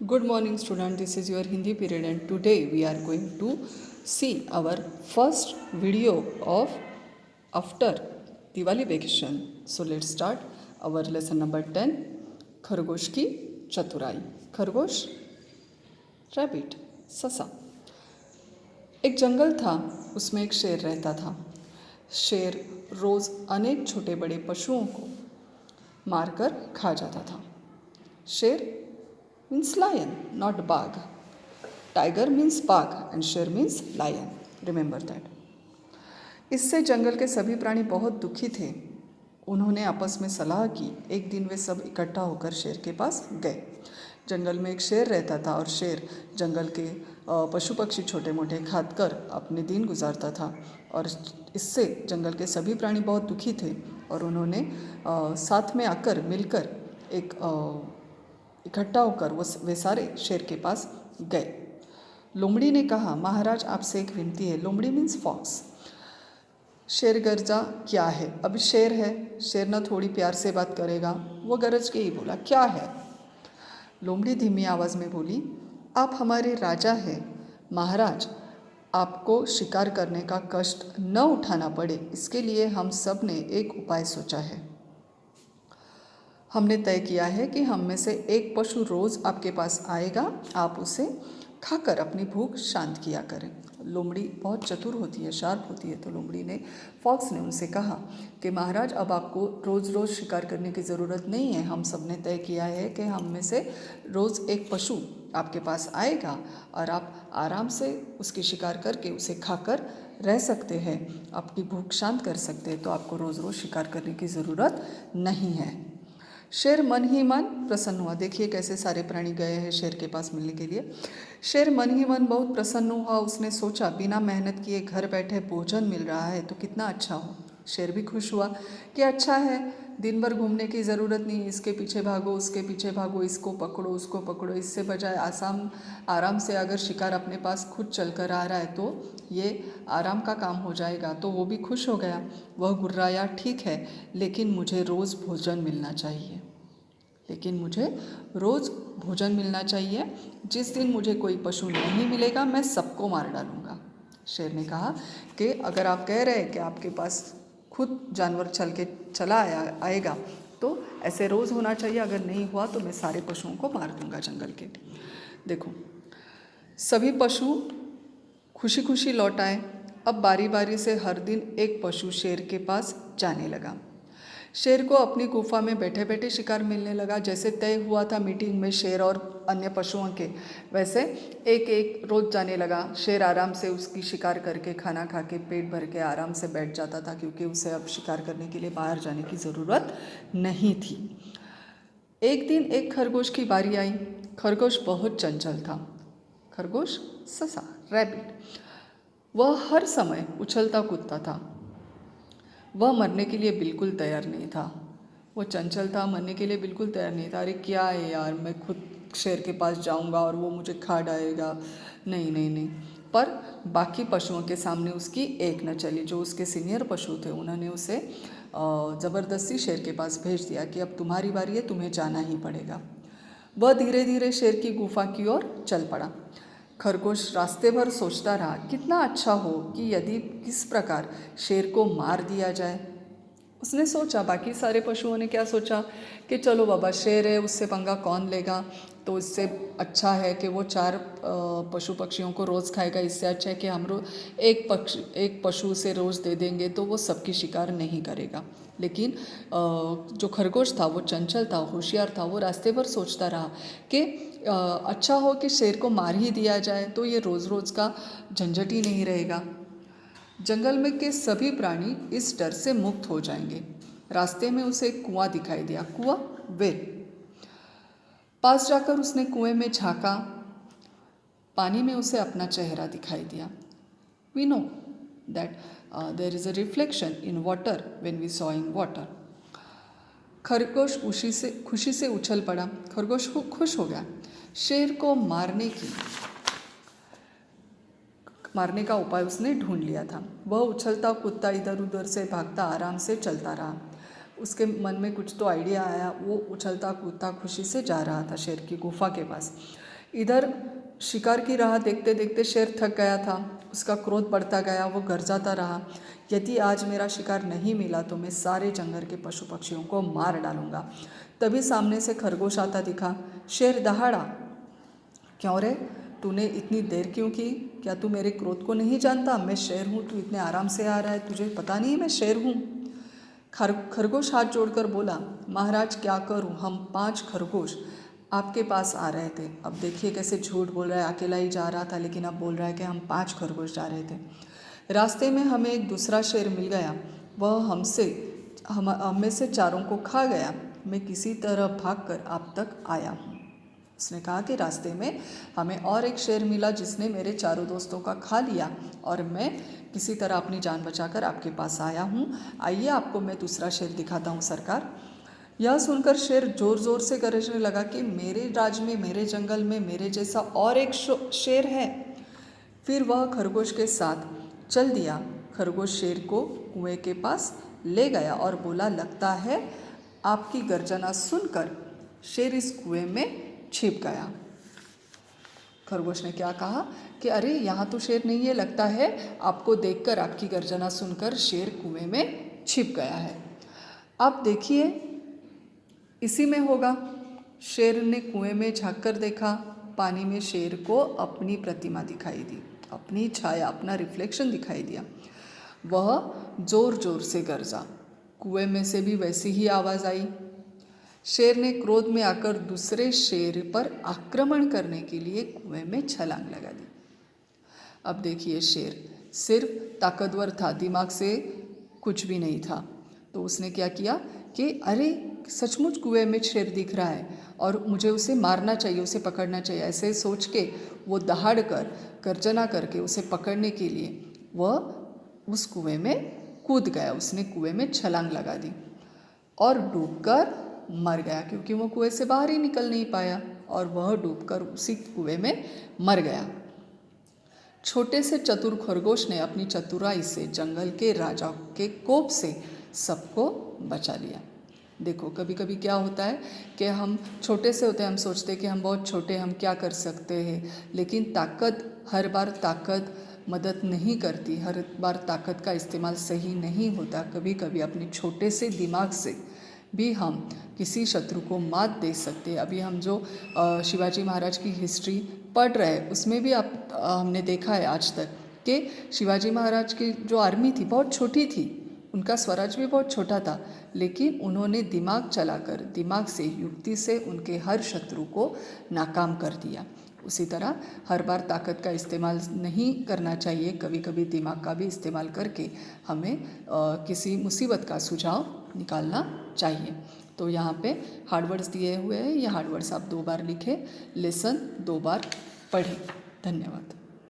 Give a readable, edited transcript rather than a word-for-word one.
Good morning, student. This is your Hindi period, and today we are going to see our first video of after Diwali vacation. So let's start our lesson number 10. खरगोश की चतुराई. खरगोश, rabbit, ससा. एक जंगल था, उसमें एक शेर रहता था. शेर रोज़ अनेक छोटे बड़े पशुओं को मारकर खा जाता था. शेर means lion, not bag. Tiger means bag and शेर means lion. Remember that. इससे जंगल के सभी प्राणी बहुत दुखी थे. उन्होंने आपस में सलाह की. एक दिन वे सब इकट्ठा होकर शेर के पास गए. जंगल में एक शेर रहता था और शेर जंगल के पशु पक्षी छोटे मोटे खाकर अपने दिन गुजारता था. और इससे जंगल के सभी प्राणी बहुत दुखी थे और उन्होंने साथ में आकर मिलकर एक इकट्ठा होकर वे सारे शेर के पास गए. लोमड़ी ने कहा, महाराज आपसे एक विनती है. लोमड़ी मीन्स फॉक्स. शेर गरजा, क्या है? अब शेर है, शेर ना थोड़ी प्यार से बात करेगा. वो गरज के ही बोला, क्या है? लोमड़ी धीमी आवाज़ में बोली, आप हमारे राजा हैं. महाराज, आपको शिकार करने का कष्ट न उठाना पड़े, इसके लिए हम सब ने एक उपाय सोचा है. हमने तय किया है कि हम में से एक पशु रोज़ आपके पास आएगा. आप उसे खाकर अपनी भूख शांत किया करें. लोमड़ी बहुत चतुर होती है, शार्प होती है. तो लोमड़ी ने, फॉक्स ने उनसे कहा कि महाराज, अब आपको रोज़ रोज़ शिकार करने की ज़रूरत नहीं है. हम सब ने तय किया है कि हम में से रोज़ एक पशु आपके पास आएगा और आप आराम से उसकी शिकार करके उसे खाकर रह सकते हैं, अपनी भूख शांत कर सकते हैं. तो आपको रोज़ रोज़ शिकार करने की ज़रूरत नहीं है. शेर मन ही मन प्रसन्न हुआ. देखिए कैसे सारे प्राणी गए हैं शेर के पास मिलने के लिए. शेर मन ही मन बहुत प्रसन्न हुआ. उसने सोचा, बिना मेहनत किए घर बैठे भोजन मिल रहा है तो कितना अच्छा हो. शेर भी खुश हुआ कि अच्छा है, दिन भर घूमने की ज़रूरत नहीं. इसके पीछे भागो, उसके पीछे भागो, इसको पकड़ो, उसको पकड़ो. इससे बजाय आराम से अगर शिकार अपने पास खुद चल कर आ रहा है तो ये आराम का काम हो जाएगा. तो वो भी खुश हो गया. वह गुर्राया, ठीक है, लेकिन मुझे रोज़ भोजन मिलना चाहिए. जिस दिन मुझे कोई पशु नहीं मिलेगा मैं सबको मार डालूंगा. शेर ने कहा कि अगर आप कह रहे हैं कि आपके पास खुद जानवर चला आएगा तो ऐसे रोज़ होना चाहिए. अगर नहीं हुआ तो मैं सारे पशुओं को मार दूंगा जंगल के. देखो, सभी पशु खुशी खुशी लौट आए. अब बारी बारी से हर दिन एक पशु शेर के पास जाने लगा. शेर को अपनी गुफा में बैठे बैठे शिकार मिलने लगा. जैसे तय हुआ था मीटिंग में शेर और अन्य पशुओं के, वैसे एक एक रोज जाने लगा. शेर आराम से उसकी शिकार करके खाना खा के पेट भर के आराम से बैठ जाता था, क्योंकि उसे अब शिकार करने के लिए बाहर जाने की ज़रूरत नहीं थी. एक दिन एक खरगोश की बारी आई. खरगोश बहुत चंचल था. खरगोश, ससा, रैबिट. वह हर समय उछलता कूदता था. वह मरने के लिए बिल्कुल तैयार नहीं था. वो चंचल था, मरने के लिए बिल्कुल तैयार नहीं था. अरे क्या है यार, मैं खुद शेर के पास जाऊंगा और वो मुझे खा डालेगा. नहीं नहीं नहीं. पर बाकी पशुओं के सामने उसकी एक न चली. जो उसके सीनियर पशु थे उन्होंने उसे ज़बरदस्ती शेर के पास भेज दिया कि अब तुम्हारी बारी है, तुम्हें जाना ही पड़ेगा. वह धीरे धीरे शेर की गुफा की ओर चल पड़ा. खरगोश रास्ते भर सोचता रहा, कितना अच्छा हो कि यदि किस प्रकार शेर को मार दिया जाए. उसने सोचा, बाकी सारे पशुओं ने क्या सोचा कि चलो बाबा, शेर है, उससे पंगा कौन लेगा. तो इससे अच्छा है कि वो 4 पशु पक्षियों को रोज़ खाएगा. इससे अच्छा है कि हम एक पशु से रोज़ दे देंगे तो वो सबकी शिकार नहीं करेगा. लेकिन जो खरगोश था वो चंचल था, होशियार था. वो रास्ते भर सोचता रहा कि अच्छा हो कि शेर को मार ही दिया जाए तो ये रोज़ रोज़ का झंझट ही नहीं रहेगा. जंगल में के सभी प्राणी इस डर से मुक्त हो जाएंगे. रास्ते में उसे एक कुआं दिखाई दिया. कुआं, वेल. पास जाकर उसने कुएं में झांका. पानी में उसे अपना चेहरा दिखाई दिया. We know that there is a reflection in water when we saw in water. खरगोश खुशी से उछल पड़ा. खरगोश खुश हो गया. शेर को मारने का उपाय उसने ढूंढ लिया था. वह उछलता कूदता इधर उधर से भागता आराम से चलता रहा. उसके मन में कुछ तो आइडिया आया, वो उछलता कूदता खुशी से जा रहा था शेर की गुफा के पास। इधर शिकार की राह देखते देखते शेर थक गया था, उसका क्रोध बढ़ता गया, वो गरजाता रहा, यदि आज मेरा शिकार नहीं मिला तो मैं सारे जंगल के पशु पक्षियों को मार डालूंगा। तभी सामने से खरगोश आता दिखा। शेर दहाड़ा, क्यों रे, तूने इतनी देर क्यों की? क्या तू मेरे क्रोध को नहीं जानता? मैं शेर हूँ, तू इतने आराम से आ रहा है, तुझे पता नहीं मैं शेर हूँ? खरगोश हाथ जोड़कर बोला, महाराज क्या करूँ, हम 5 खरगोश आपके पास आ रहे थे। अब देखिए कैसे झूठ बोल रहा है, अकेला ही जा रहा था लेकिन अब बोल रहा है कि हम 5 खरगोश जा रहे थे। रास्ते में हमें एक दूसरा शेर मिल गया, वह हम में से चारों को खा गया। मैं किसी तरह भागकर आप तक आया हूँ। उसने कहा कि रास्ते में हमें और एक शेर मिला जिसने मेरे चारों दोस्तों का खा लिया और मैं किसी तरह अपनी जान बचाकर आपके पास आया हूँ। आइए आपको मैं दूसरा शेर दिखाता हूँ सरकार। यह सुनकर शेर ज़ोर ज़ोर से गरजने लगा कि मेरे राज में, मेरे जंगल में मेरे जैसा और एक शेर है। फिर वह खरगोश के साथ चल दिया। खरगोश शेर को कुएं के पास ले गया और बोला, लगता है आपकी गर्जना सुनकर शेर इस कुएं में छिप गया। खरगोश ने क्या कहा कि अरे यहाँ तो शेर नहीं है, लगता है आपको देखकर, आपकी गर्जना सुनकर शेर कुएं में छिप गया है। आप देखिए इसी में होगा। शेर ने कुएं में झांक कर देखा, पानी में शेर को अपनी प्रतिमा दिखाई दी, अपनी छाया, अपना रिफ्लेक्शन दिखाई दिया। वह जोर जोर से गरजा, कुएं में से भी वैसी ही आवाज़ आई। शेर ने क्रोध में आकर दूसरे शेर पर आक्रमण करने के लिए कुएं में छलांग लगा दी। अब देखिए शेर सिर्फ ताकतवर था, दिमाग से कुछ भी नहीं था। तो उसने क्या किया कि अरे सचमुच कुएं में शेर दिख रहा है और मुझे उसे मारना चाहिए, उसे पकड़ना चाहिए, ऐसे सोच के वो दहाड़ कर गर्जना करके उसे पकड़ने के लिए वह उस कुएं में कूद गया। उसने कुएं में छलांग लगा दी और डूबकर मर गया, क्योंकि वो कुएं से बाहर ही निकल नहीं पाया और वह डूबकर उसी कुएं में मर गया। छोटे से चतुर खरगोश ने अपनी चतुराई से जंगल के राजा के कोप से सबको बचा लिया। देखो कभी कभी क्या होता है कि हम छोटे से होते हैं, हम सोचते हैं कि हम बहुत छोटे, हम क्या कर सकते हैं, लेकिन ताकत हर बार ताकत मदद नहीं करती, हर बार ताकत का इस्तेमाल सही नहीं होता। कभी कभी अपने छोटे से दिमाग से भी हम किसी शत्रु को मात दे सकते हैं। अभी हम जो शिवाजी महाराज की हिस्ट्री पढ़ रहे हैं उसमें भी हमने देखा है आज तक कि शिवाजी महाराज की जो आर्मी थी बहुत छोटी थी, उनका स्वराज्य भी बहुत छोटा था, लेकिन उन्होंने दिमाग चलाकर, दिमाग से, युक्ति से उनके हर शत्रु को नाकाम कर दिया। उसी तरह हर बार ताकत का इस्तेमाल नहीं करना चाहिए, कभी कभी दिमाग का भी इस्तेमाल करके हमें किसी मुसीबत का सुझाव निकालना चाहिए। तो यहाँ पे हार्डवर्ड्स दिए हुए हैं, ये हार्डवर्ड्स आप 2 बार लिखें, लेसन 2 बार पढ़ें। धन्यवाद।